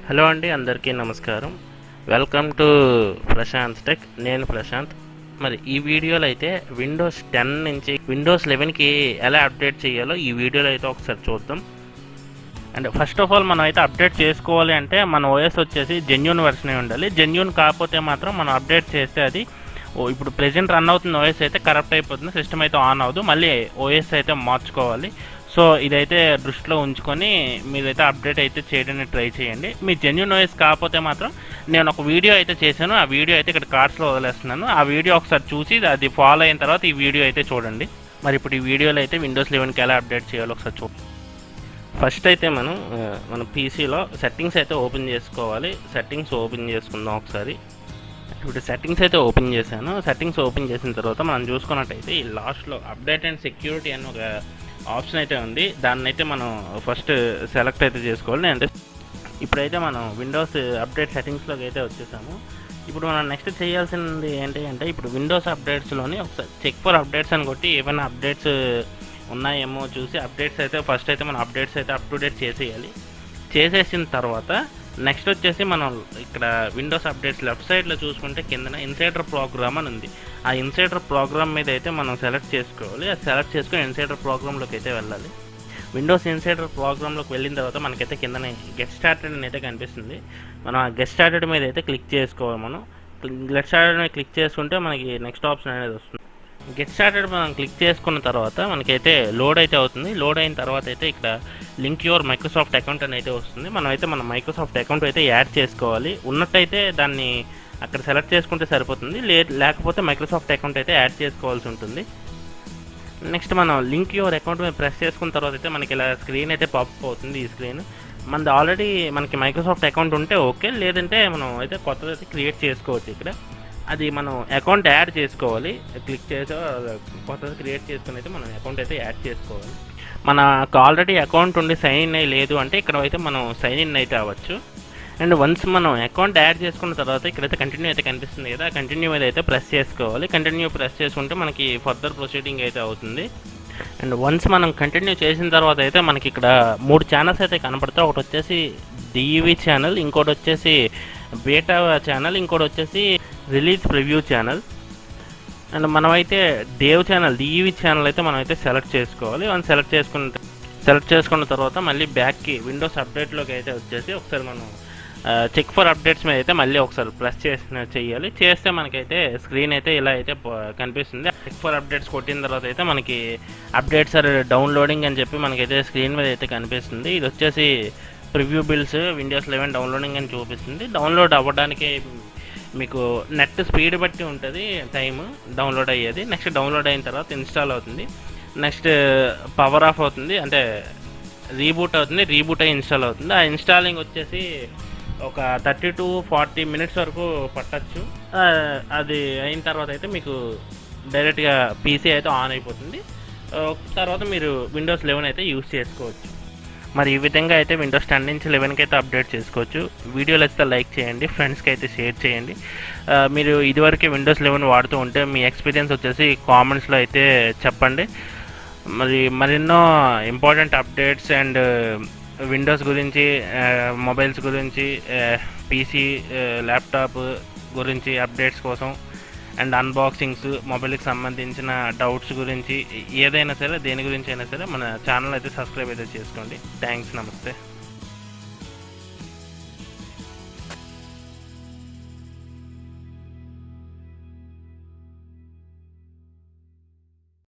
Hello అండి, అందరికీ నమస్కారం. Welcome to Prashanth tech. నేను ప్రశాంత్. మరి ఈ వీడియోలో అయితే విండోస్ 10 నుంచి విండోస్ 11కి ఎలా అప్డేట్ చేయాలో ఈ వీడియోలో అయితే ఒకసారి చూద్దాం. అండ్ ఫస్ట్ ఆఫ్ ఆల్ మనం అయితే అప్డేట్ చేసుకోవాలి అంటే మన ఓఎస్ వచ్చేసి జెన్యూన్ వెర్షనే ఉండాలి. జెన్యూన్ కాకపోతే మాత్రం మనం అప్డేట్ చేస్తే అది ఇప్పుడు ప్రెజెంట్ రన్ అవుతున్న ఓఎస్ అయితే కరప్ట్ అయిపోతుంది, సిస్టమ్ అయితే ఆన్ అవ్వదు, మళ్ళీ ఓఎస్ అయితే మార్చుకోవాలి. సో ఇదైతే దృష్టిలో ఉంచుకొని మీరైతే అప్డేట్ అయితే చేయడానికి ట్రై చేయండి. మీ జెన్యూన్ ఓఎస్ కాకపోతే మాత్రం నేను ఒక వీడియో అయితే చేశాను, ఆ వీడియో అయితే ఇక్కడ కార్డ్స్లో వదిలేస్తున్నాను. ఆ వీడియో ఒకసారి చూసి అది ఫాలో అయిన తర్వాత ఈ వీడియో అయితే చూడండి. మరి ఇప్పుడు ఈ వీడియోలో అయితే విండోస్ 11కి ఎలా అప్డేట్ చేయాలో ఒకసారి చూడండి. ఫస్ట్ అయితే మన పీసీలో సెట్టింగ్స్ అయితే ఓపెన్ చేసుకోవాలి. సెట్టింగ్స్ ఓపెన్ చేసుకుందాం ఒకసారి. ఇప్పుడు సెట్టింగ్స్ అయితే ఓపెన్ చేశాను. సెట్టింగ్స్ ఓపెన్ చేసిన తర్వాత మనం చూసుకున్నట్టయితే ఈ లాస్ట్లో అప్డేట్ అండ్ సెక్యూరిటీ అని ఒక ఆప్షన్ అయితే ఉంది. దాన్ని అయితే మనం ఫస్ట్ సెలెక్ట్ అయితే చేసుకోవాలి. అంటే ఇప్పుడైతే మనం విండోస్ అప్డేట్ సెట్టింగ్స్లోకి అయితే వచ్చేసాము. ఇప్పుడు మనం నెక్స్ట్ చేయాల్సింది ఏంటి అంటే ఇప్పుడు విండోస్ అప్డేట్స్లోని ఒకసారి చెక్ ఫర్ అప్డేట్స్ అని కొట్టి ఏమైనా అప్డేట్స్ ఉన్నాయేమో చూసి అప్డేట్స్ అయితే ఫస్ట్ అయితే మనం అప్డేట్స్ అయితే అప్ టు డేట్ చేసేయాలి. చేసేసిన తర్వాత నెక్స్ట్ వచ్చేసి మనం ఇక్కడ విండోస్ అప్డేట్స్ లెఫ్ట్ సైడ్లో చూసుకుంటే కిందన ఇన్సైడర్ ప్రోగ్రామ్ అని ఉంది. ఆ ఇన్సైడర్ ప్రోగ్రామ్ మీద అయితే మనం సెలెక్ట్ చేసుకోవాలి. అది సెలెక్ట్ చేసుకొని ఇన్సైడర్ ప్రోగ్రామ్లోకి అయితే వెళ్ళాలి. విండోస్ ఇన్సైడర్ ప్రోగ్రామ్లోకి వెళ్ళిన తర్వాత మనకైతే కిందనే గెట్ స్టార్టెడ్ అని అయితే కనిపిస్తుంది. మనం ఆ గెట్ స్టార్టెడ్ మీద అయితే క్లిక్ చేసుకోవాలి. మనం గెట్ స్టార్టెడ్ మీద క్లిక్ చేసుకుంటే మనకి నెక్స్ట్ ఆప్షన్ అనేది వస్తుంది. గెట్ స్టార్టెడ్ మనం క్లిక్ చేసుకున్న తర్వాత మనకైతే లోడ్ అయితే అవుతుంది. లోడ్ అయిన తర్వాత అయితే ఇక్కడ లింక్ యువర్ మైక్రోసాఫ్ట్ అకౌంట్ అని అయితే వస్తుంది. మనం అయితే మన మైక్రోసాఫ్ట్ అకౌంట్ అయితే యాడ్ చేసుకోవాలి. ఉన్నట్టయితే దాన్ని అక్కడ సెలెక్ట్ చేసుకుంటే సరిపోతుంది, లేకపోతే మైక్రోసాఫ్ట్ అకౌంట్ అయితే యాడ్ చేసుకోవాల్సి ఉంటుంది. నెక్స్ట్ మనం లింక్ యువర్ అకౌంట్ మీద ప్రెస్ చేసుకున్న తర్వాత అయితే మనకి ఇలా స్క్రీన్ అయితే పాపప్ అవుతుంది. ఈ స్క్రీన్ మనది ఆల్రెడీ మనకి మైక్రోసాఫ్ట్ అకౌంట్ ఉంటే ఓకే, లేదంటే మనం అయితే కొత్తది అయితే క్రియేట్ చేసుకోవచ్చు. ఇక్కడ అది మనం అకౌంట్ యాడ్ చేసుకోవాలి. క్లిక్ చేసి కొత్తది క్రియేట్ చేసుకుని అయితే మనం అకౌంట్ అయితే యాడ్ చేసుకోవాలి. మనకు ఆల్రెడీ అకౌంట్ ఉండి సైన్ ఇన్ అయ్యి లేదు అంటే ఇక్కడ అయితే మనం సైన్ ఇన్ అయితే అవ్వచ్చు. అండ్ వన్స్ మనం అకౌంట్ యాడ్ చేసుకున్న తర్వాత ఇక్కడైతే కంటిన్యూ అయితే కనిపిస్తుంది కదా, కంటిన్యూ మీద అయితే ప్రెస్ చేసుకోవాలి. కంటిన్యూ ప్రెస్ చేసుకుంటే మనకి ఫర్దర్ ప్రొసీడింగ్ అయితే అవుతుంది. అండ్ వన్స్ మనం కంటిన్యూ చేసిన తర్వాత అయితే మనకి ఇక్కడ 3 ఛానల్స్ అయితే కనపడతాయి. ఒకటి వచ్చేసి డిఈవి ఛానల్, ఇంకోటి వచ్చేసి బేటా ఛానల్, ఇంకోటి వచ్చేసి రిలీజ్ ప్రివ్యూ ఛానల్. అండ్ మనమైతే డేవ్ ఛానల్ డిఈవి ఛానల్ అయితే మనం అయితే సెలెక్ట్ చేసుకోవాలి. మనం సెలెక్ట్ చేసుకున్న తర్వాత మళ్ళీ బ్యాక్కి విండోస్ అప్డేట్లోకి అయితే వచ్చేసి ఒకసారి మనం చెక్ ఫర్ అప్డేట్స్ మీద అయితే మళ్ళీ ఒకసారి ప్రెస్ చేయాలి. చేస్తే మనకైతే స్క్రీన్ అయితే ఇలా అయితే కనిపిస్తుంది. చెక్ ఫర్ అప్డేట్స్ కొట్టిన తర్వాత అయితే మనకి అప్డేట్స్ ఆర్ డౌన్లోడింగ్ అని చెప్పి మనకైతే స్క్రీన్ మీద అయితే కనిపిస్తుంది. ఇది వచ్చేసి ప్రివ్యూ బిల్స్ విండోస్ 11 డౌన్లోడింగ్ అని చూపిస్తుంది. డౌన్లోడ్ అవ్వడానికి మీకు నెట్ స్పీడ్ బట్టి ఉంటుంది టైం డౌన్లోడ్ అయ్యేది. నెక్స్ట్ డౌన్లోడ్ అయిన తర్వాత ఇన్స్టాల్ అవుతుంది. నెక్స్ట్ పవర్ ఆఫ్ అవుతుంది, అంటే రీబూట్ అవుతుంది. రీబూట్ అయ్యి ఇన్స్టాల్ అవుతుంది. ఆ ఇన్స్టాలింగ్ వచ్చేసి ఒక 30 to 40 minutes వరకు పట్టచ్చు. అది అయిన తర్వాత అయితే మీకు డైరెక్ట్గా పీసీ అయితే ఆన్ అయిపోతుంది. తర్వాత మీరు విండోస్ 11 అయితే యూస్ చేసుకోవచ్చు. మరి ఈ విధంగా అయితే విండోస్ 10 నుంచి 11కి అయితే అప్డేట్ చేసుకోవచ్చు. వీడియోలు అయితే లైక్ చేయండి, ఫ్రెండ్స్కి అయితే షేర్ చేయండి. మీరు ఇదివరకే విండోస్ 11 వాడుతూ ఉంటే మీ ఎక్స్పీరియన్స్ వచ్చేసి కామెంట్స్లో అయితే చెప్పండి. మరెన్నో ఇంపార్టెంట్ అప్డేట్స్ అండ్ విండోస్ గురించి, మొబైల్స్ గురించి, పీసీ, ల్యాప్టాప్ గురించి అప్డేట్స్ కోసం అండ్ అన్బాక్సింగ్స్, మొబైల్కి సంబంధించిన డౌట్స్ గురించి ఏదైనా సరే, దేని గురించి అయినా సరే మన ఛానల్ అయితే సబ్స్క్రైబ్ అయితే చేసుకోండి. థ్యాంక్స్, నమస్తే.